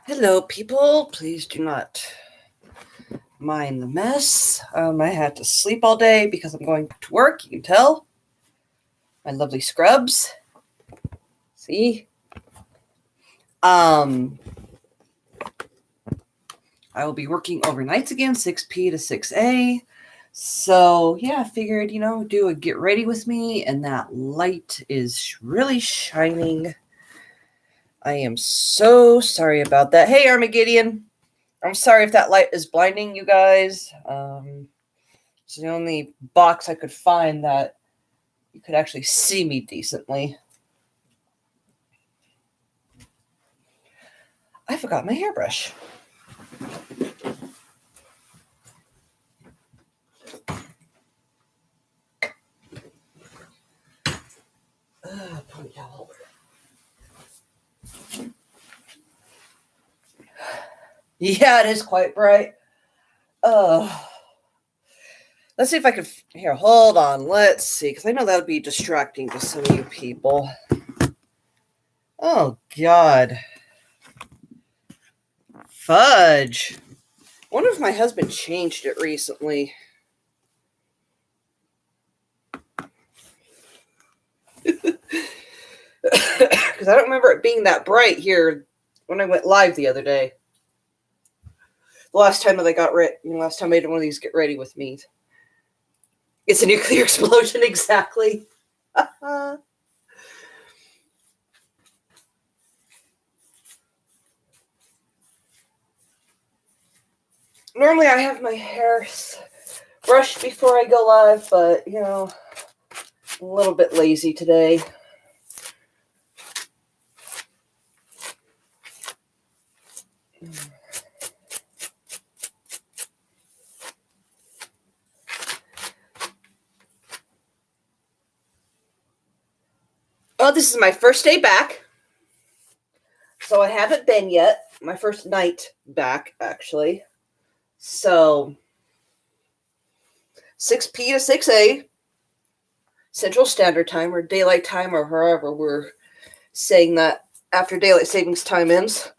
Hello, people. Please do not mind the mess. I had to sleep all day because I'm going to work. You can tell. My lovely scrubs. See? I will be working overnights again, 6p to 6a. So, yeah, I figured, do a get ready with me, and that light is really shining. I am so sorry about that. Hey, Armageddon. I'm sorry if that light is blinding you guys. It's the only box I could find that you could actually see me decently. I forgot my hairbrush. Ponytail. Yeah, it is quite bright. Let's see if I can. Here, hold on. Let's see, because I know that would be distracting to some of you people. Oh, God. Fudge. I wonder if my husband changed it recently. Because I don't remember it being that bright here when I went live the other day. The last time that I got last time I did one of these get ready with me. It's a nuclear explosion, exactly. Normally I have my hair brushed before I go live, but, I'm a little bit lazy today. Oh, this is my first day back. So I haven't been yet. My first night back, actually. So 6p to 6a, Central Standard Time, or Daylight Time, or however we're saying that after Daylight Savings Time ends.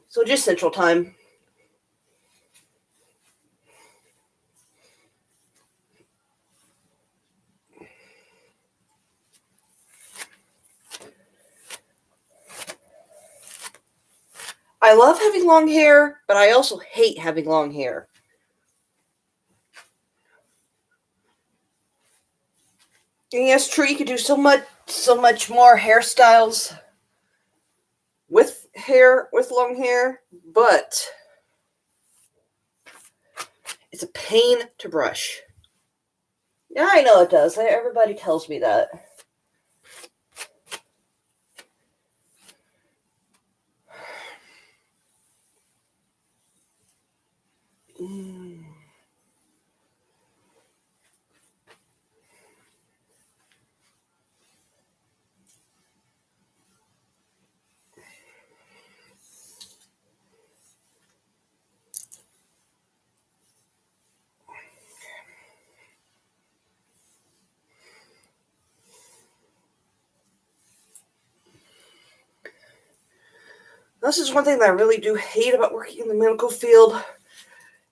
So just Central Time. I love having long hair, but I also hate having long hair. And yes, true, you could do so much more hairstyles with long hair, but it's a pain to brush. Yeah, I know it does. Everybody tells me that. This is one thing that I really do hate about working in the medical field,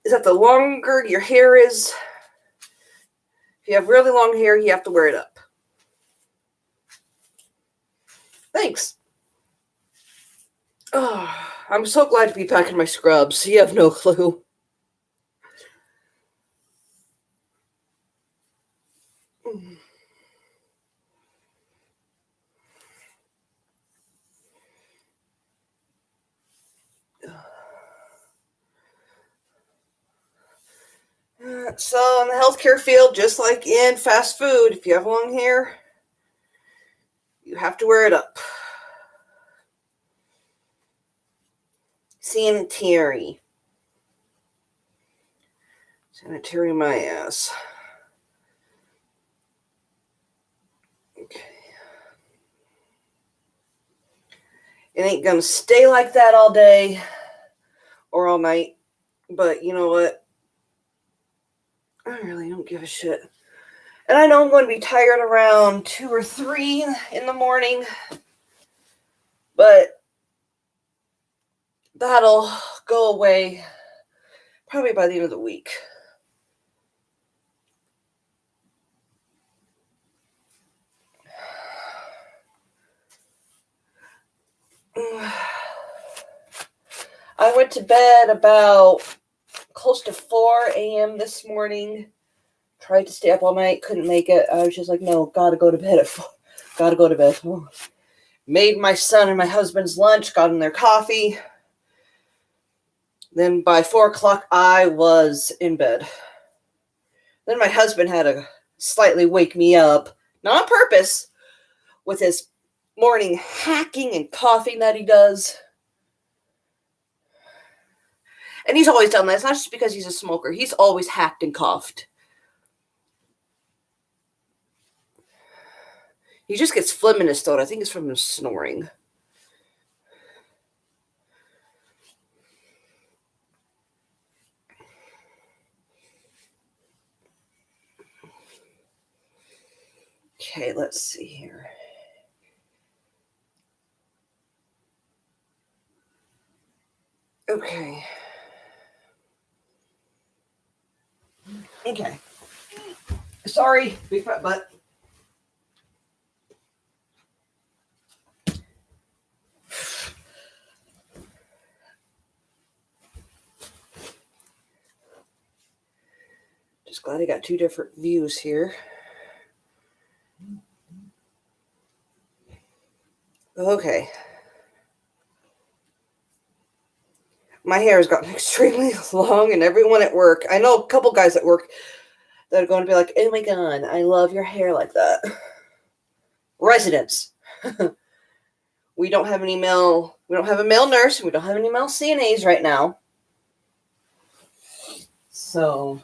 is that the longer your hair is, if you have really long hair, you have to wear it up. Thanks. Oh, I'm so glad to be back in my scrubs. You have no clue. So in the healthcare field, just like in fast food, if you have long hair, you have to wear it up. Sanitary my ass. Okay. It ain't gonna stay like that all day or all night, but you know what? I really don't give a shit. And I know I'm going to be tired around 2 or 3 in the morning. But that'll go away probably by the end of the week. I went to bed about close to 4 a.m. this morning. Tried to stay up all night, couldn't make it. I was just like, no, gotta go to bed at 4. Gotta go to bed. Oh. Made my son and my husband's lunch, got them their coffee. Then by 4 o'clock, I was in bed. Then my husband had to slightly wake me up, not on purpose, with his morning hacking and coughing that he does. And he's always done that. It's not just because he's a smoker. He's always hacked and coughed. He just gets phlegm in his throat. I think it's from him snoring. Okay, let's see here. Okay. Okay. Sorry, big fat butt. Just glad I got 2 different views here. Okay. My hair has gotten extremely long, and everyone at work, I know a couple guys at work that are going to be like, oh my God, I love your hair like that. Residents. We don't have a male nurse, we don't have any male CNAs right now. So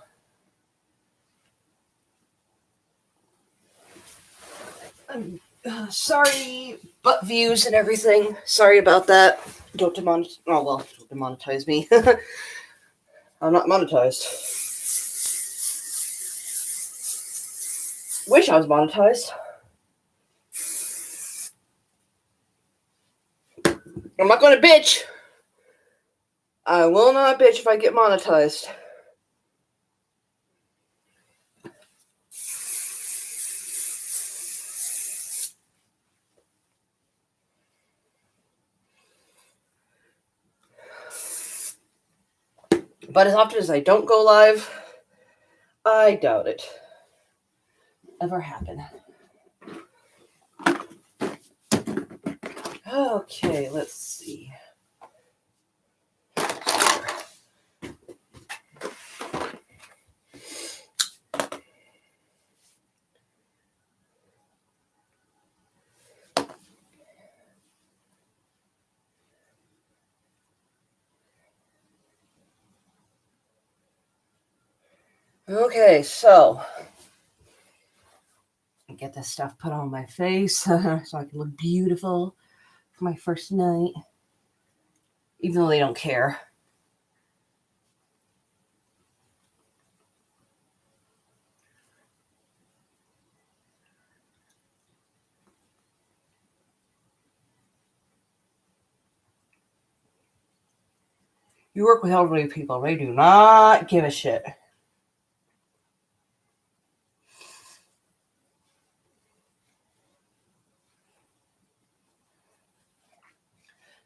I'm sorry, butt views and everything. Sorry about that. Don't demonetize me. I'm not monetized. Wish I was monetized. I'm not going to bitch. I will not bitch if I get monetized. But as often as I don't go live, I doubt it ever happen. Okay, let's see. Okay, so get this stuff put on my face so I can look beautiful for my first night, even though they don't care. You work with elderly people, they do not give a shit.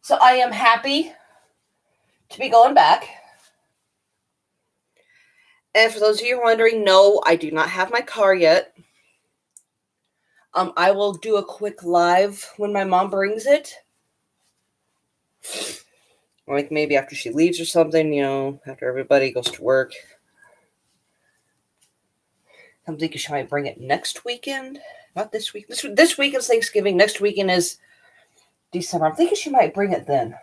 So I am happy to be going back. And for those of you wondering, no, I do not have my car yet. I will do a quick live when my mom brings it. Like maybe after she leaves or something, after everybody goes to work. I'm thinking she might bring it next weekend. Not this week. This weekend's Thanksgiving. Next weekend is December. I'm thinking she might bring it then.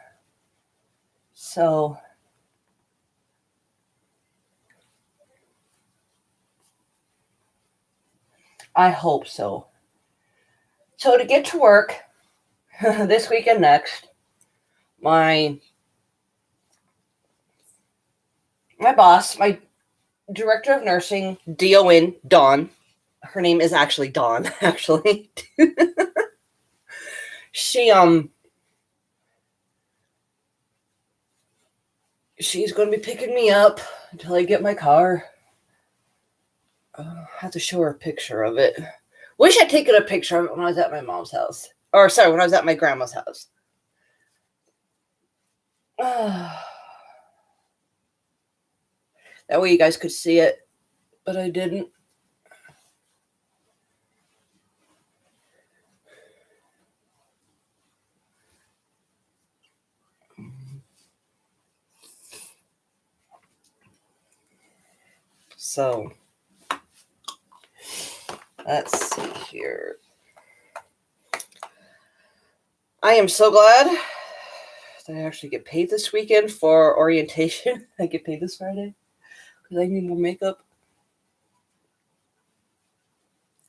So I hope so. So to get to work this weekend next, my boss, my director of nursing, DON, Dawn. Her name is actually Dawn, actually. She she's going to be picking me up until I get my car. I have to show her a picture of it. Wish I'd taken a picture of it when I was at my mom's house. Or, sorry, when I was at my grandma's house. That way you guys could see it, but I didn't. So, let's see here. I am so glad that I actually get paid this weekend for orientation. I get paid this Friday because I need more makeup.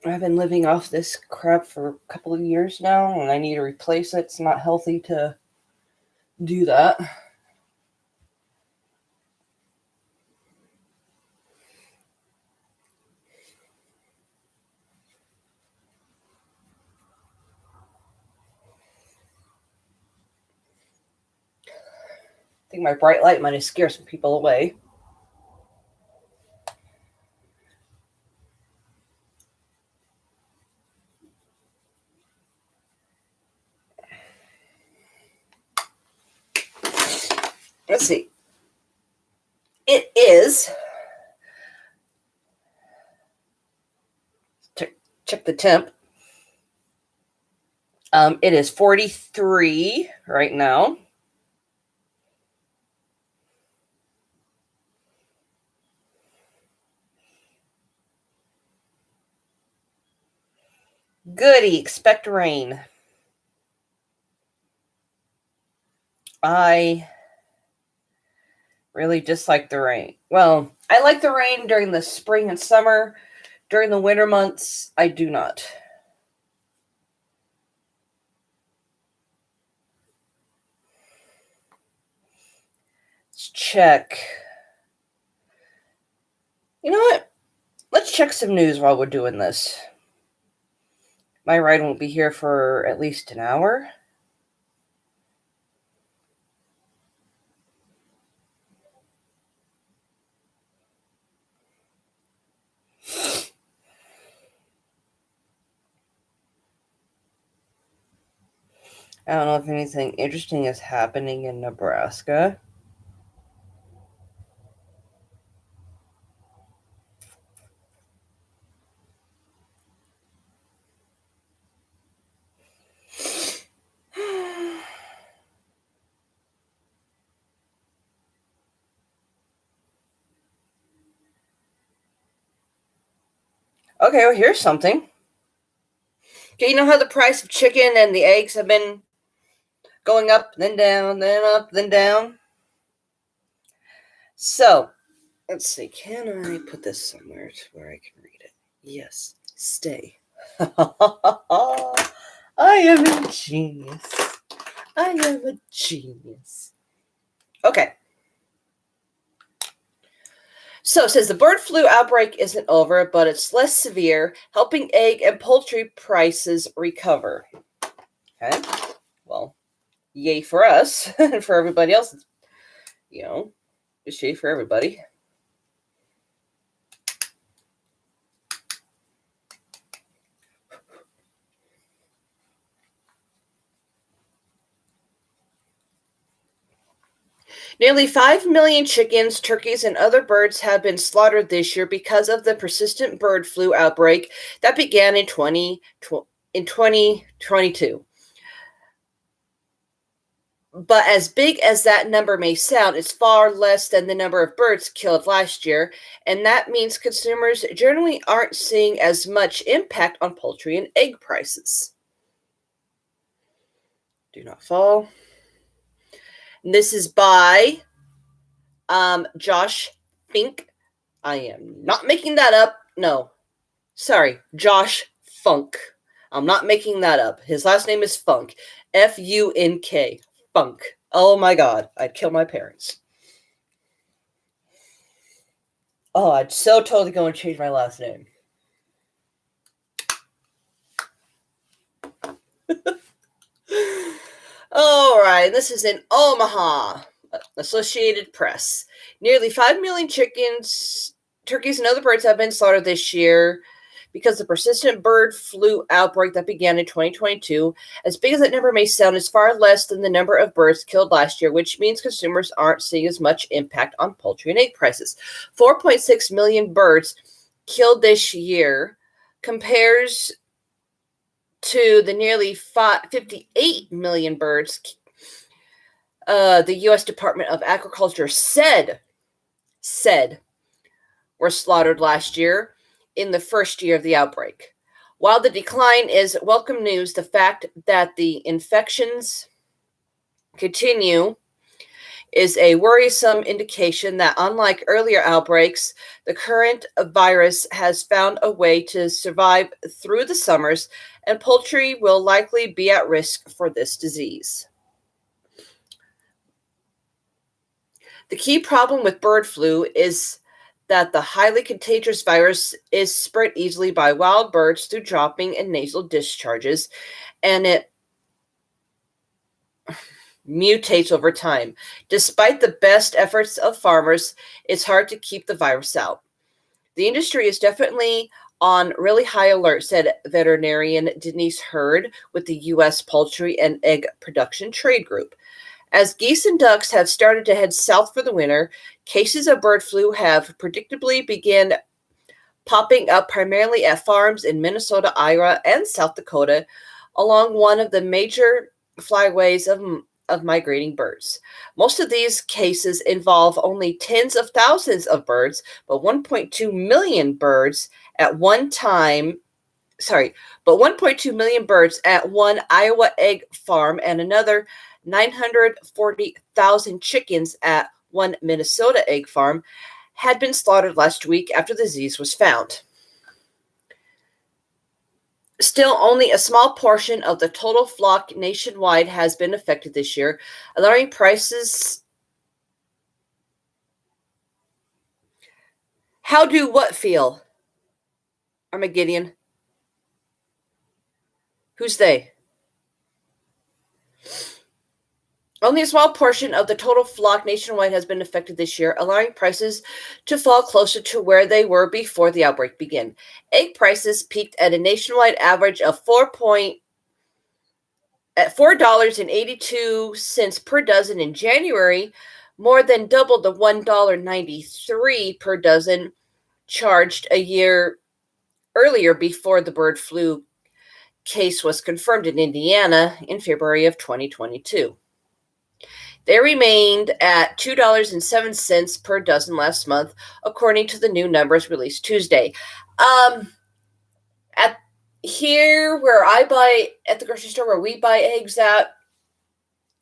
I've been living off this crap for a couple of years now, and I need to replace it. It's not healthy to do that. I think my bright light might have scared some people away. Let's see. It is. Check the temp. It is 43 right now. Goody, expect rain. I really dislike the rain. Well, I like the rain during the spring and summer. During the winter months, I do not. Let's check. You know what? Let's check some news while we're doing this. My ride won't be here for at least an hour. I don't know if anything interesting is happening in Nebraska. Okay, well, here's something. Okay, you know how the price of chicken and the eggs have been going up, then down, then up, then down? So, let's see. Can I put this somewhere to where I can read it? Yes. Stay. I am a genius. I am a genius. Okay. So it says the bird flu outbreak isn't over, but it's less severe, helping egg and poultry prices recover. Okay. Well, yay for us and for everybody else. You know, it's yay for everybody. Nearly 5 million chickens, turkeys, and other birds have been slaughtered this year because of the persistent bird flu outbreak that began in 2022. But as big as that number may sound, it's far less than the number of birds killed last year, and that means consumers generally aren't seeing as much impact on poultry and egg prices. Do not fall. And this is by Josh Fink. I am not making that up. No, sorry, Josh Funk. I'm not making that up. His last name is Funk. Funk. Funk. Oh my God, I'd kill my parents. Oh, I'd so totally go and change my last name. All right, this is in Omaha. Associated Press. Nearly 5 million chickens, turkeys, and other birds have been slaughtered this year because the persistent bird flu outbreak that began in 2022, as big as it never may sound, is far less than the number of birds killed last year, which means consumers aren't seeing as much impact on poultry and egg prices. 4.6 million birds killed this year compares to the nearly 58 million birds the U.S. Department of Agriculture said were slaughtered last year in the first year of the outbreak. While the decline is welcome news, the fact that the infections continue is a worrisome indication that, unlike earlier outbreaks, the current virus has found a way to survive through the summers, and poultry will likely be at risk for this disease. The key problem with bird flu is that the highly contagious virus is spread easily by wild birds through dropping and nasal discharges, and it mutates over time. Despite the best efforts of farmers, it's hard to keep the virus out. The industry is definitely on really high alert, said veterinarian Denise Hurd with the U.S. Poultry and Egg Production Trade Group. As geese and ducks have started to head south for the winter, cases of bird flu have predictably begun popping up primarily at farms in Minnesota, Iowa, and South Dakota, along one of the major flyways of migrating birds. Most of these cases involve only tens of thousands of birds, but 1.2 million birds at one time. But 1.2 million birds at one Iowa egg farm and another 940,000 chickens at one Minnesota egg farm had been slaughtered last week after the disease was found. Still, only a small portion of the total flock nationwide has been affected this year, allowing prices. How do what feel? Armageddon. Who's they? Only a small portion of the total flock nationwide has been affected this year, allowing prices to fall closer to where they were before the outbreak began. Egg prices peaked at a nationwide average of $4.82 per dozen in January, more than double the $1.93 per dozen charged a year earlier before the bird flu case was confirmed in Indiana in February of 2022. They remained at $2.07 per dozen last month, according to the new numbers released Tuesday. At here where I buy, at the grocery store where we buy eggs at,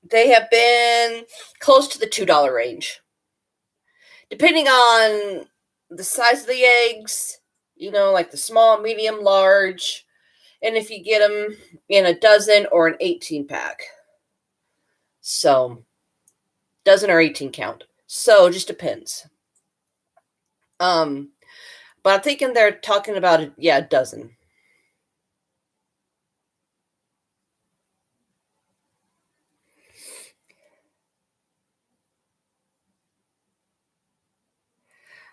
they have been close to the $2 range. Depending on the size of the eggs, like the small, medium, large, and if you get them in a dozen or an 18-pack. So, dozen or 18 count. So, it just depends. But I'm thinking they're talking about, a dozen.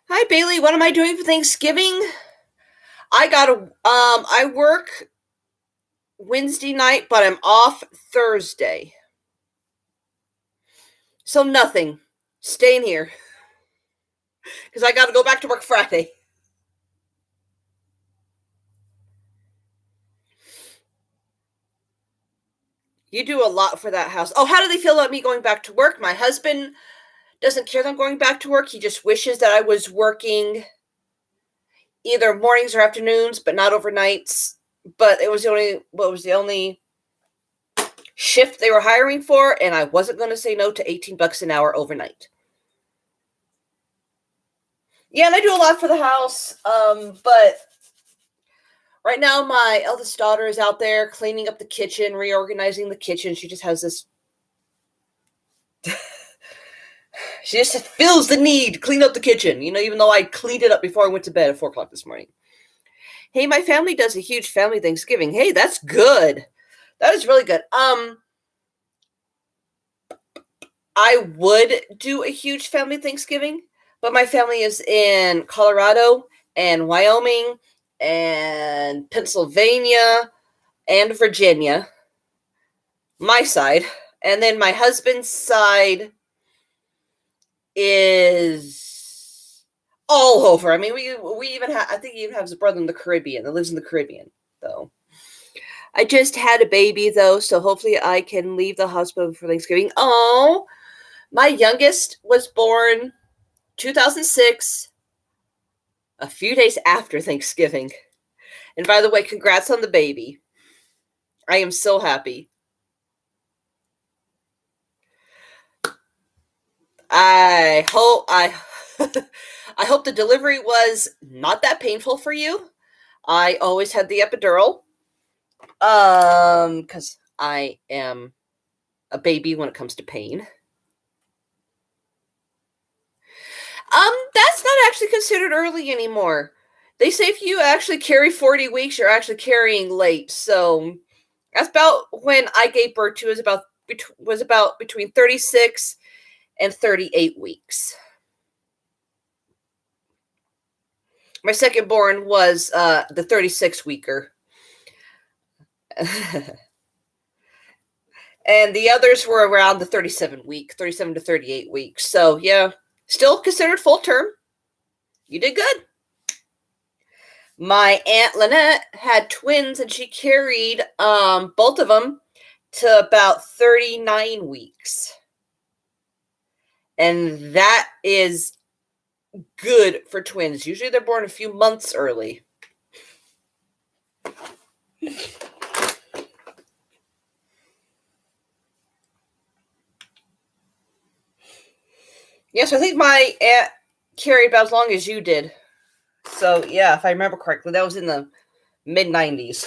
Hi, Bailey. What am I doing for Thanksgiving? I work Wednesday night, but I'm off Thursday. So nothing. Staying here. Because I got to go back to work Friday. You do a lot for that house. Oh, how do they feel about me going back to work? My husband doesn't care that I'm going back to work. He just wishes that I was working either mornings or afternoons, but not overnights. But it was the only shift they were hiring for, and I wasn't going to say no to $18 an hour overnight. Yeah, and I do a lot for the house, but right now my eldest daughter is out there cleaning up the kitchen, reorganizing the kitchen. She just has this... She just feels the need to clean up the kitchen, even though I cleaned it up before I went to bed at 4 o'clock this morning. Hey, my family does a huge family Thanksgiving. Hey, that's good. That is really good. I would do a huge family Thanksgiving, but my family is in Colorado and Wyoming and Pennsylvania and Virginia, my side. And then my husband's side is all over. I mean, we even have, I think he even has a brother in the Caribbean that lives in the Caribbean, though. I just had a baby, though, so hopefully I can leave the hospital for Thanksgiving. Oh, my youngest was born 2006, a few days after Thanksgiving. And by the way, congrats on the baby. I am so happy. I hope I I hope the delivery was not that painful for you. I always had the epidural. Cuz I am a baby when it comes to pain. That's not actually considered early anymore. They say if you actually carry 40 weeks, you're actually carrying late. So that's about when I gave birth to was about between 36 and 38 weeks. My second born was the 36 weeker. And the others were around the 37 to 38 weeks. So yeah, still considered full term. You did good. My Aunt Lynette had twins and she carried both of them to about 39 weeks. And that is good for twins. Usually they're born a few months early. Yes, I think my aunt carried about as long as you did. So yeah, if I remember correctly, that was in the mid 90s.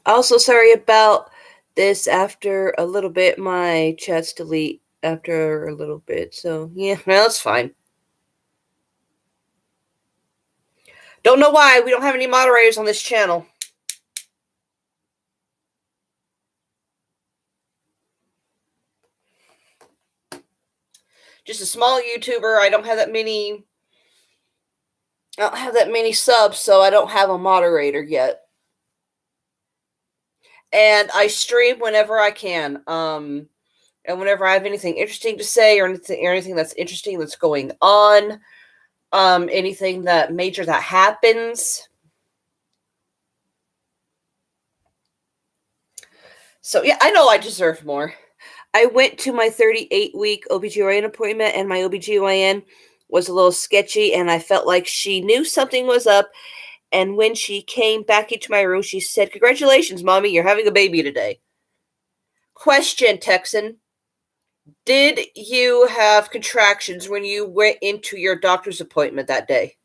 Also, sorry about this. After a little bit, my chat's delete after a little bit. So yeah, well, that's fine. Don't know why we don't have any moderators on this channel. Just a small YouTuber. I don't have that many. I don't have that many subs, so I don't have a moderator yet. And I stream whenever I can. And whenever I have anything interesting to say or anything that's interesting that's going on, anything that major that happens. So yeah, I know I deserve more. I went to my 38-week OBGYN appointment and my OBGYN was a little sketchy and I felt like she knew something was up. And when she came back into my room, she said, "Congratulations, Mommy, you're having a baby today." Question, Texan. Did you have contractions when you went into your doctor's appointment that day?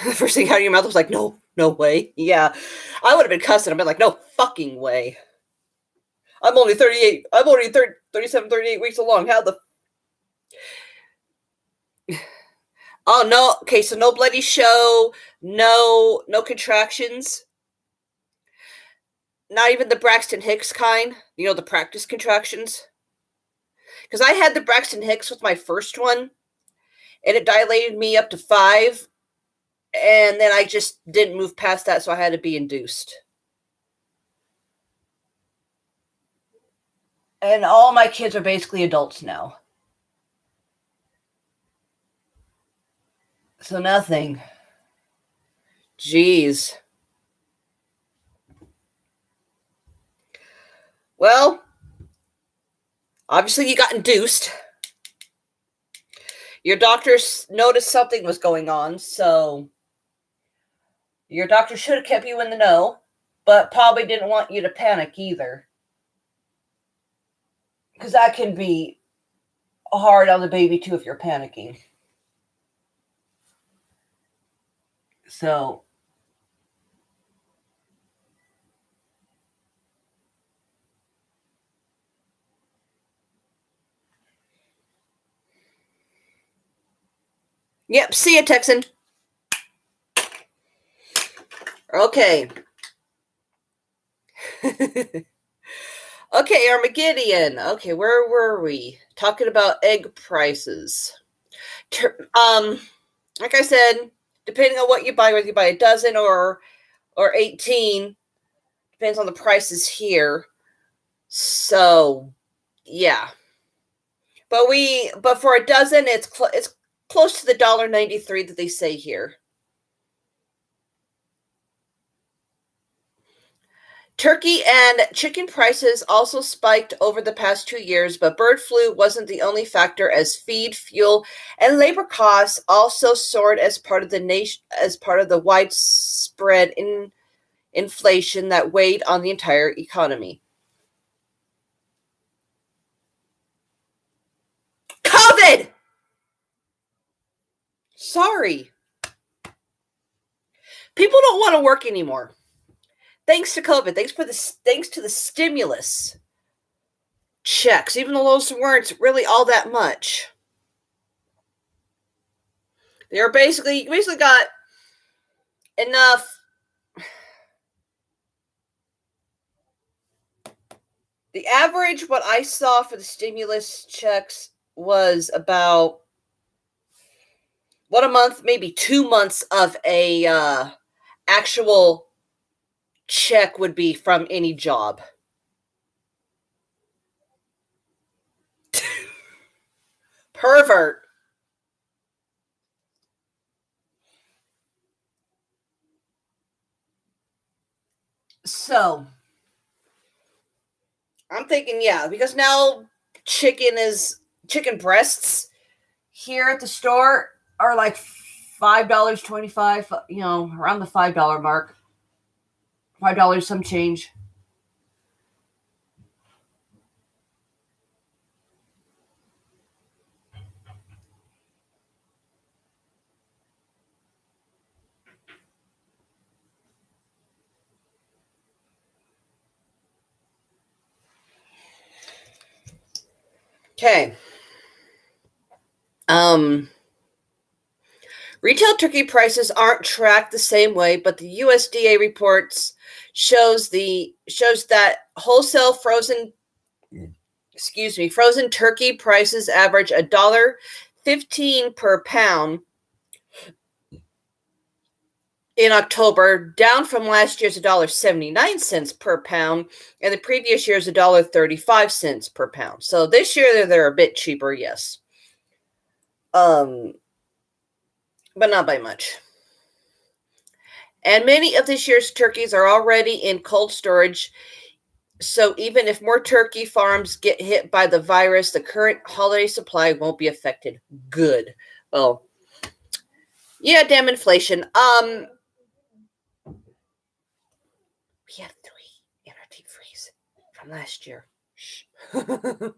The first thing out of your mouth was like, no way. Yeah. I would have been cussing. I've been like, no fucking way. I'm only 38. I'm only 37, 38 weeks along. How the. Oh, no. Okay, so no bloody show. No contractions. Not even the Braxton Hicks kind. You know, the practice contractions. Because I had the Braxton Hicks with my first one, and it dilated me up to 5. And then I just didn't move past that, so I had to be induced. And all my kids are basically adults now. So nothing. Jeez. Well, obviously you got induced. Your doctors noticed something was going on, so your doctor should have kept you in the know, but probably didn't want you to panic either. Because that can be hard on the baby too if you're panicking. So Yep, see ya, Texan. Okay. Okay, Armageddon. Okay, where were we? Talking about egg prices. Like I said, depending on what you buy, whether you buy a dozen or 18, depends on the prices here. So, yeah. But for a dozen, it's close to the $1.93 that they say here. Turkey and chicken prices also spiked over the past 2 years, but bird flu wasn't the only factor, as feed, fuel, and labor costs also soared as part of the widespread inflation that weighed on the entire economy. COVID! Sorry. People don't want to work anymore. Thanks to COVID. Thanks to the stimulus checks, even though those weren't really all that much. You basically got enough. The average, what I saw for the stimulus checks, was about a month, maybe 2 months of a actual check would be from any job. Pervert. So, I'm thinking, yeah, because now chicken breasts here at the store are like $5.25, around the $5 mark. $5 some change. Okay. Retail turkey prices aren't tracked the same way, but the USDA reports shows that wholesale frozen turkey prices average $1.15 per pound in October, down from last year's $1.79 per pound, and the previous year's $1.35 per pound. So this year they're a bit cheaper, yes. But not by much. And many of this year's turkeys are already in cold storage. So even if more turkey farms get hit by the virus, the current holiday supply won't be affected. Good. Well, yeah, damn inflation. We have 3 in our deep freeze from last year. Shh. I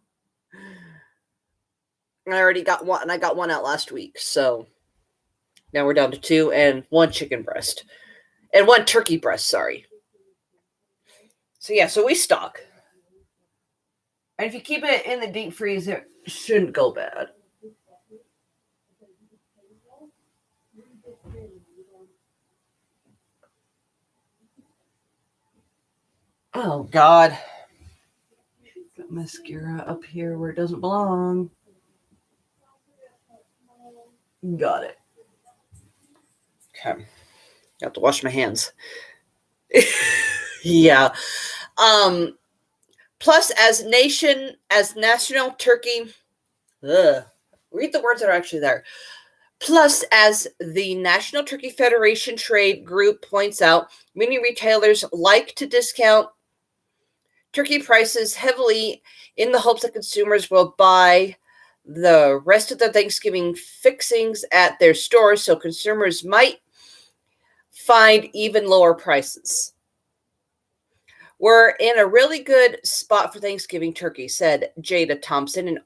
already got one, and I got one out last week. So now we're down to 2 and 1 chicken breast. And 1 turkey breast, sorry. So yeah, so we stock. And if you keep it in the deep freeze, it shouldn't go bad. Oh, God. Got mascara up here where it doesn't belong. Got it. Okay. Got to wash my hands. Yeah. Plus, as national turkey, read the words that are actually there. Plus, as the National Turkey Federation Trade Group points out, many retailers like to discount turkey prices heavily in the hopes that consumers will buy the rest of the Thanksgiving fixings at their stores, so consumers might find even lower prices. We're in a really good spot for Thanksgiving turkey, said Jada Thompson, an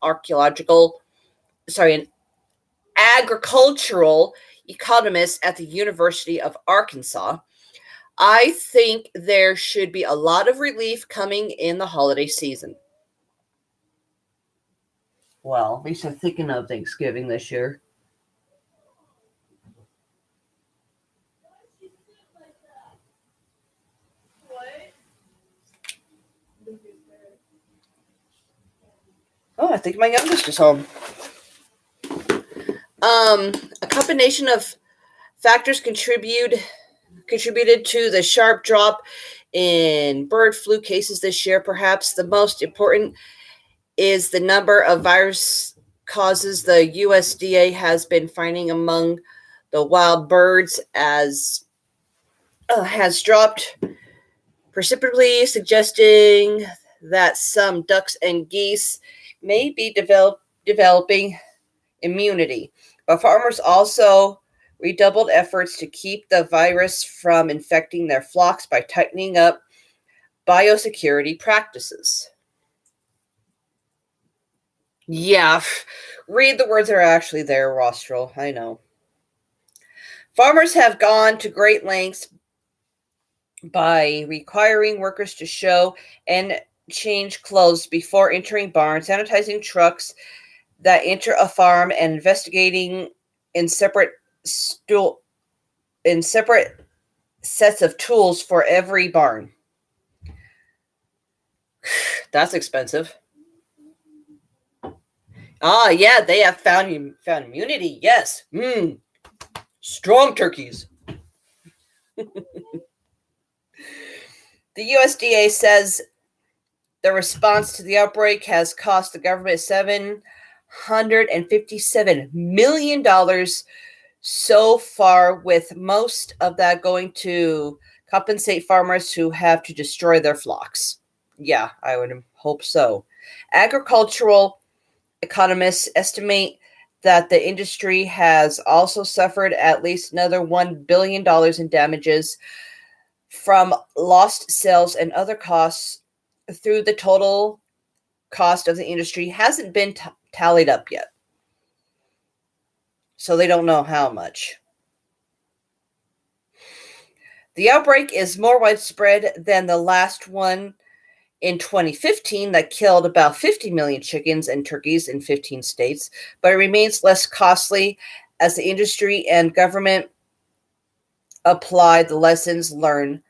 agricultural economist at the University of Arkansas. I think there should be a lot of relief coming in the holiday season. Well, at least I'm thinking of Thanksgiving this year. I think my youngest is home. A combination of factors contributed to the sharp drop in bird flu cases this year. Perhaps the most important is the number of virus causes the USDA has been finding among the wild birds has dropped precipitously, suggesting that some ducks and geese may be developing immunity. But farmers also redoubled efforts to keep the virus from infecting their flocks by tightening up biosecurity practices. Yeah, read the words that are actually there, Rostral. I know. Farmers have gone to great lengths by requiring workers to show and change clothes before entering barns, sanitizing trucks that enter a farm, and investigating in separate sets of tools for every barn. That's expensive. Ah, yeah, they have found immunity. Yes. Strong turkeys. The USDA says the response to the outbreak has cost the government $757 million so far, with most of that going to compensate farmers who have to destroy their flocks. Yeah, I would hope so. Agricultural economists estimate that the industry has also suffered at least another $1 billion in damages from lost sales and other costs. Through the total cost of the industry hasn't been tallied up yet. So they don't know how much. The outbreak is more widespread than the last one in 2015 that killed about 50 million chickens and turkeys in 15 states, but it remains less costly as the industry and government apply the lessons learned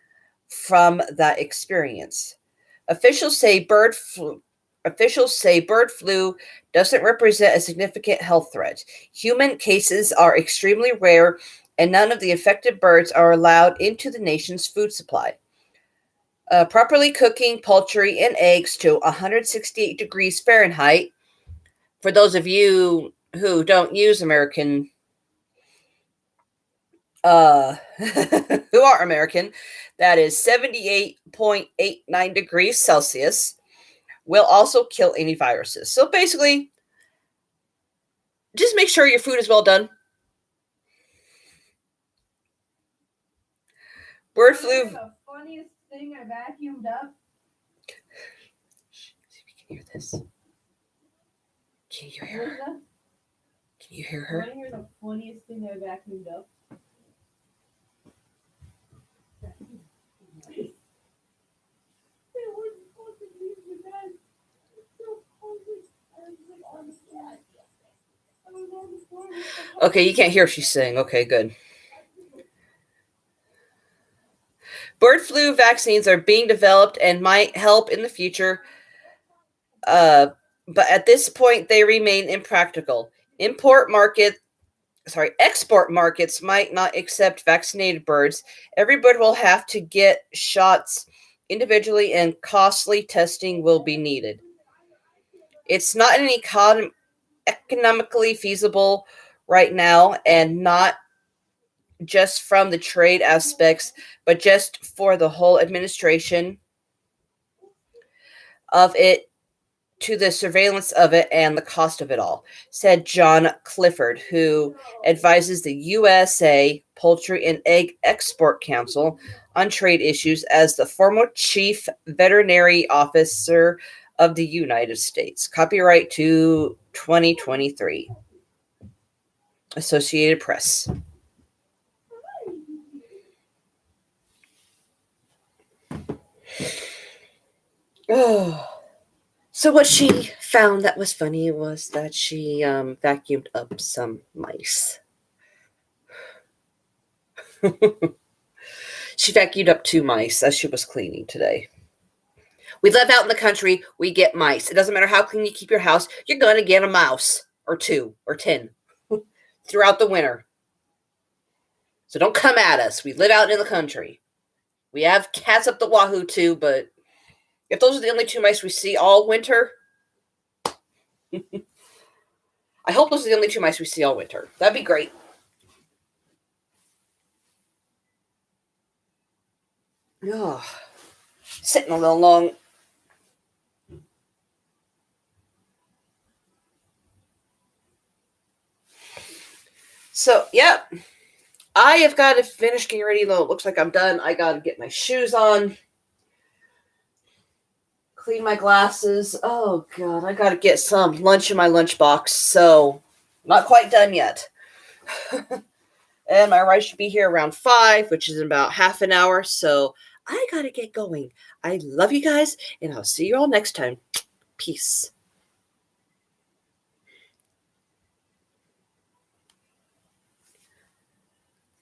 from that experience. Officials say bird flu doesn't represent a significant health threat. Human cases are extremely rare, and none of the affected birds are allowed into the nation's food supply. Properly cooking poultry and eggs to 168 degrees Fahrenheit, for those of you who don't use American, who are American, that is 78.89 degrees Celsius, will also kill any viruses. So basically, just make sure your food is well done. Bird flu. The funniest thing I vacuumed up. See if you can hear this. Can you hear her? Can you hear her? I want to hear the funniest thing I vacuumed up. Okay, you can't hear if she's saying. Okay, good. Bird flu vaccines are being developed and might help in the future, but at this point they remain impractical. Export markets might not accept vaccinated birds. Every bird will have to get shots individually, and costly testing will be needed. It's not economically feasible right now, and not just from the trade aspects, but just for the whole administration of it, to the surveillance of it and the cost of it all, said John Clifford, who advises the USA Poultry and Egg Export Council on trade issues as the former chief veterinary officer of the United States. Copyright to 2023. Associated Press. Oh. So what she found that was funny was that she vacuumed up some mice. She vacuumed up 2 mice as she was cleaning today. We live out in the country. We get mice. It doesn't matter how clean you keep your house. You're going to get a mouse or 2 or 10 throughout the winter. So don't come at us. We live out in the country. We have cats up the wahoo too, but if those are the only 2 mice we see all winter, I hope those are the only 2 mice we see all winter. That'd be great. Oh, sitting a little long. So, yeah, I have got to finish getting ready, though. It looks like I'm done. I got to get my shoes on, clean my glasses. Oh, God, I got to get some lunch in my lunchbox. So, not quite done yet. And my ride should be here around 5, which is in about half an hour. So, I got to get going. I love you guys, and I'll see you all next time. Peace.